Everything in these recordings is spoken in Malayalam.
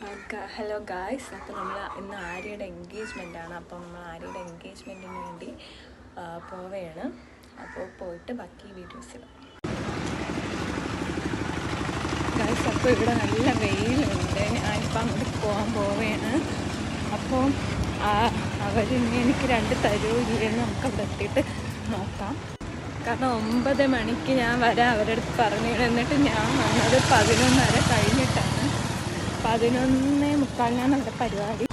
ഹലോ ഗായ്സ്, അപ്പോൾ നമ്മൾ ഇന്ന് ആര്യയുടെ എൻഗേജ്മെൻ്റാണ്. അപ്പം നമ്മൾ ആര്യയുടെ എൻഗേജ്മെൻറ്റിന് വേണ്ടി പോവുകയാണ്. അപ്പോൾ പോയിട്ട് ബാക്കി വീഡിയോസ് ഇടാം ഗായ്സ്. അപ്പോൾ ഇവിടെ നല്ല വെയിലുണ്ട്. ഞാനിപ്പോൾ അങ്ങോട്ട് പോകാൻ പോവുകയാണ്. അപ്പോൾ അവരിന്ന് എനിക്ക് 2 തരുമോ ഇല്ലെന്ന് നമുക്ക് അവിടെ എത്തിയിട്ട് നോക്കാം. കാരണം 9 മണിക്ക് ഞാൻ വരാം അവരുടെ അടുത്ത് പറഞ്ഞു. എന്നിട്ട് ഞാൻ വന്നത് 11:30 കഴിഞ്ഞിട്ടാണ്. 11:45 അവിടെ പരിപാടി.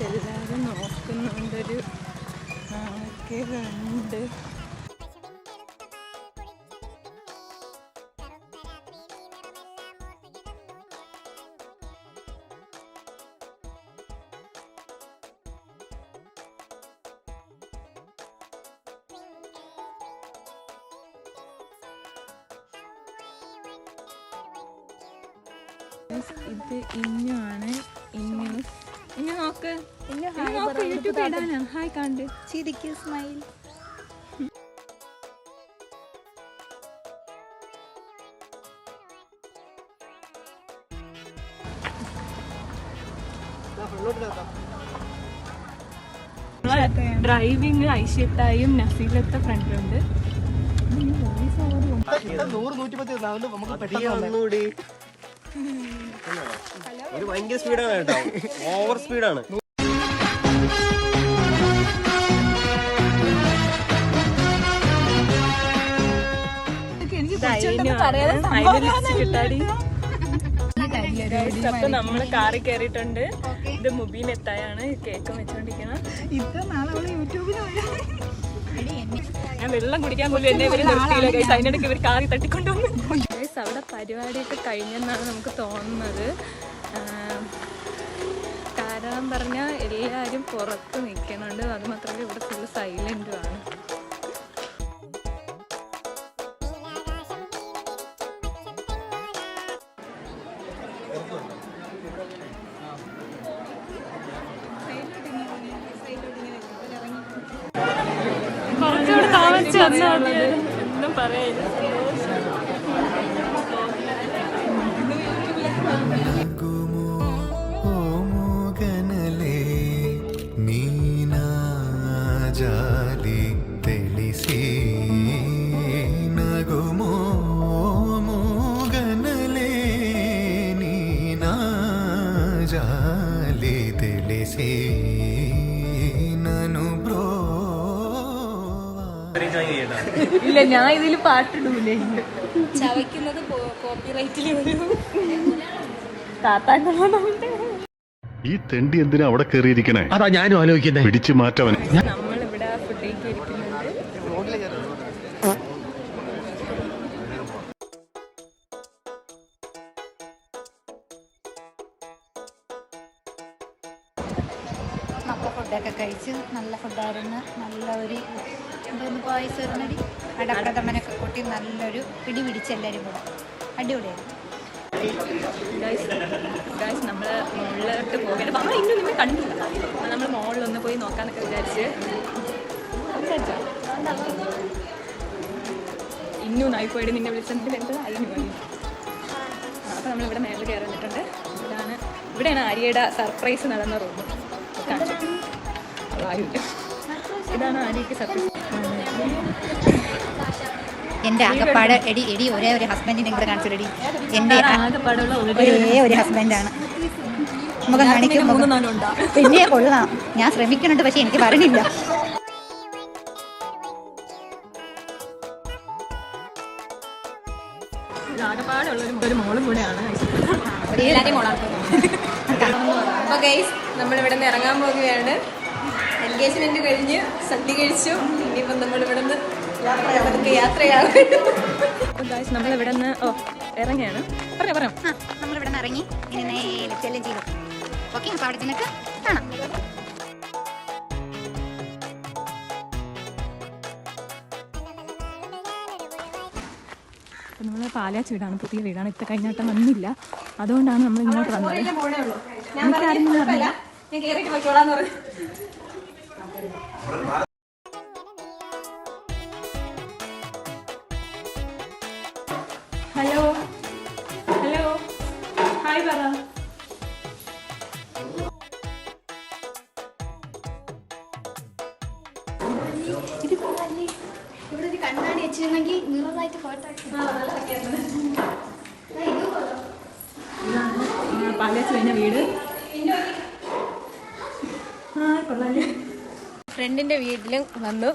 എല്ലാവരും നോക്കുന്നുണ്ടൊരു ഉണ്ട്. ഇത് ഇന്നുമാണ്. ഇന്നു നോക്ക്, യൂട്യൂബ് ഇടാനാ. ഹായ് കണ്ട് ചിരിക്ക്, സ്മൈൽ. ഡ്രൈവിങ് ഐശ്വര്യയും നസീലത്തെ ഫ്രണ്ടിലുണ്ട്. ഭയങ്കര സ്പീഡാണ് കേട്ടോ, ഓവർ സ്പീഡാണ്. അപ്പൊ നമ്മള് കാറിൽ കയറിയിട്ടുണ്ട്. ഇത് മുബീൻ എത്തായാണ് കേക്ക് വെച്ചോണ്ടിരിക്കണം. ഞാൻ വെള്ളം കുടിക്കാൻ പോലും എന്നെ ഇവര് നിർത്തിയില്ല ഗൈസ്. അതിനിടയ്ക്ക് ഇവർ കാറി തട്ടിക്കൊണ്ടുവന്നു ഗൈസ്. അവിടെ പരിപാടിയൊക്കെ കഴിഞ്ഞെന്നാണ് നമുക്ക് തോന്നുന്നത്. കാരണം പറഞ്ഞാൽ എല്ലാവരും പുറത്ത് നിൽക്കുന്നുണ്ട്. അത് മാത്രമല്ല ഇവിടെ ഫുള്ള് സൈലൻറ്റുമാണ്. കുറച്ചുകൂടെ താമസിച്ച് വന്നുള്ളത് ഒന്നും പറയില്ല. ഇല്ല, ഞാൻ ഇതിൽ പാട്ടിടൂലേ. ചവയ്ക്കുന്നത് കോപ്പിറൈറ്റിൽ ഈ തെണ്ടി എന്തിനാ അവിടെ കയറിയിരിക്കണേ? അതാ ഞാനും ആലോചിക്കുന്നത്. പിടിച്ചു മാറ്റവൻ. നമ്മളിവിടെ ഫുഡേക്ക് ഇരിക്കുന്നുണ്ട്. നല്ല ഫുഡൊക്കെ കഴിച്ച് നല്ല ഫുഡായിരുന്നു. നല്ല ഒരു പായസം, ഒരുനടി അടപ്രഥമനൊക്കെ കൂട്ടി നല്ലൊരു പിടിപിടിച്ചെല്ലാവരും കൂടെ അടിപൊളിയായിരുന്നു. ഗായ്സ് നമ്മൾ മുകളിലോട്ട് പോകേണ്ടത്. നമ്മൾ ഇന്നും നിങ്ങൾ കണ്ടില്ല. നമ്മൾ മുകളിലൊന്ന് പോയി നോക്കാന്നൊക്കെ വിചാരിച്ച് ഇന്നും നായിപ്പോയിട്ട് നിന്നെ വിളിച്ചതിൻ്റെ എന്ത് അതിന് വേണ്ടി. അപ്പോൾ നമ്മളിവിടെ മേളിൽ കയറി വന്നിട്ടുണ്ട്. ഇവിടെയാണ് ആര്യയുടെ സർപ്രൈസ് നടന്ന റൂം. കാണിച്ചു ഇതാണ് ആര്യയ്ക്ക് സർപ്രൈസ്. എൻ്റെ ആകപ്പാട് എടി ഒരേ ഒരു ഹസ്ബൻഡിനെ കൂടെ കാണിച്ചിടി. എൻ്റെ ഒരേ ഒരു ഹസ്ബൻഡാണ്. മുഖം കാണിക്കും, പിന്നെ കൊള്ളാം. ഞാൻ ശ്രമിക്കുന്നുണ്ട്, പക്ഷെ എനിക്ക് പറഞ്ഞില്ല. ഒരു മോളും കൂടെയാണ്. അപ്പോൾ ഗൈസ്, നമ്മളിവിടെ നിന്ന് ഇറങ്ങാൻ പോവുകയാണ്. എൻഗേജ്മെന്റ് കഴിഞ്ഞ് സദ്യ കഴിച്ചു. ഇനിയിപ്പം നമ്മളിവിടെ നിന്ന് യാത്രയാണ്. നമ്മളിവിടെ നിന്ന് ഇറങ്ങിയാണ്. പറഞ്ഞോ. നമ്മളിവിടെ നിന്ന് ഇറങ്ങി ഇനി നേരെ ചെല്ലും ചെയ്തു. ഓക്കെ, അപ്പോൾ അവിടെ ചെന്നിട്ട് കാണാം. നമ്മൾ പാലാച്ച വീടാണ്, പുതിയ വീടാണ്. ഇത്ര കഴിഞ്ഞാട്ടം വന്നില്ല, അതുകൊണ്ടാണ് നമ്മൾ ഇങ്ങോട്ട് വന്നത്. എനിക്കാരെങ്കിലും പറഞ്ഞില്ല, ഞാൻ കയറിയിട്ട് പോയിക്കോളാന്ന് പറഞ്ഞു. ഹലോ ഹായ് പറ. വെച്ചിരുന്നെങ്കിൽ നിറതായിട്ട് ഫോട്ടോ പാലച്ച് കഴിഞ്ഞ വീട്. ഫ്രണ്ടിന്റെ വീട്ടിലും വന്നു.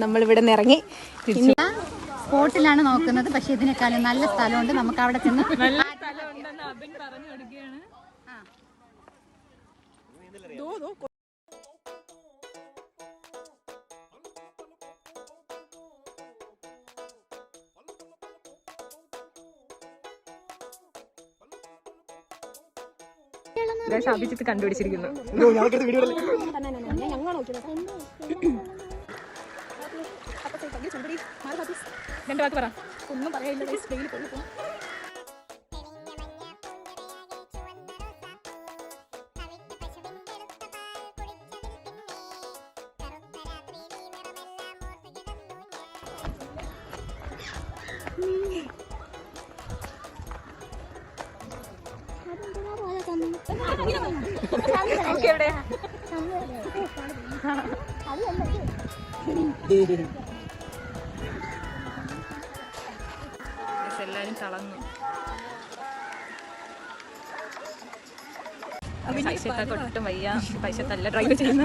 നമ്മളിവിടെ നിന്ന് ഇറങ്ങി സ്പോട്ടിലാണ് നോക്കുന്നത്. പക്ഷെ ഇതിനേക്കാളും നല്ല സ്ഥലമുണ്ട്, നമുക്ക് അവിടെ ചെന്ന് നല്ല സ്ഥലമുണ്ടെന്ന് അബിൻ പറഞ്ഞു കൊടുക്കുകയാണ്. അഭിജിത്ത് കണ്ടുപിടിച്ചിരിക്കുന്നു. രണ്ട് വാക്ക് പറ. ഒന്നും പറയാനില്ല. എല്ലാരും തളർന്നു. പൈസത്തൊക്കെ ഒട്ടും വയ്യ. പൈസത്തല്ല ഡ്രൈവ് ചെയ്യുന്ന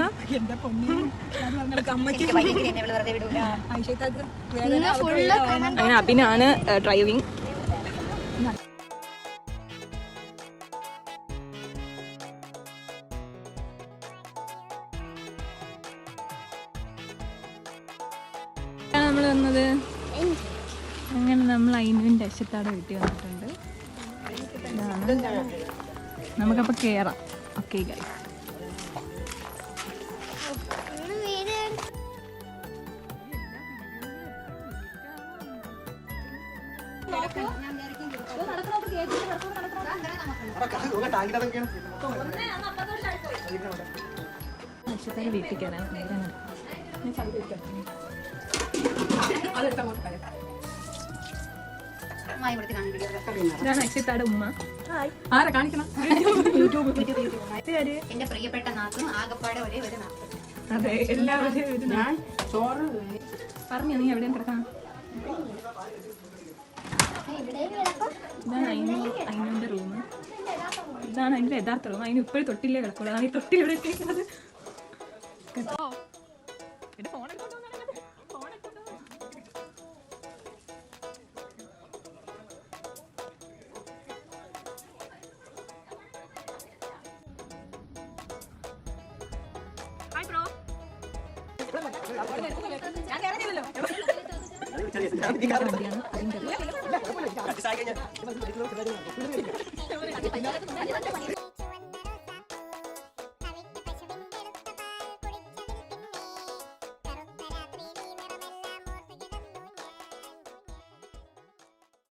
അങ്ങനെ അഭിനാണ് ഡ്രൈവിങ്. നമ്മൾ വന്നത് അങ്ങനെ നമ്മൾ അയിനുവിൻ്റെ അശ്വത്താടെ വീട്ടിൽ വന്നിട്ടുണ്ട്. നമുക്കപ്പോൾ കയറാം. Okay guys. അശ്വത്താടെ വീട്ടിൽ കയറാൻ ഇതാണ് അശ്വത്താടെ ഉമ്മ. ആരെ കാണിക്കണം? എന്റെ പ്രിയപ്പെട്ട നാത്തും ആകപ്പാടെ ഒരേ ഒരു നാത്തും. അതെ, എല്ലാവരും പറഞ്ഞു. നീ എവിടെയും കിടക്കാം. ഇതാണ് അയിനുവിന്റെ റൂം. ഇതാണ് അതിന്റെ യഥാർത്ഥ റൂം. അതിന് ഇപ്പോഴും തൊട്ടില്ലേ കിടക്കുള്ളൂ. അതാണ് ഈ തൊട്ടിൽ ഇവിടെ ഇട്ടിരിക്കുന്നത്.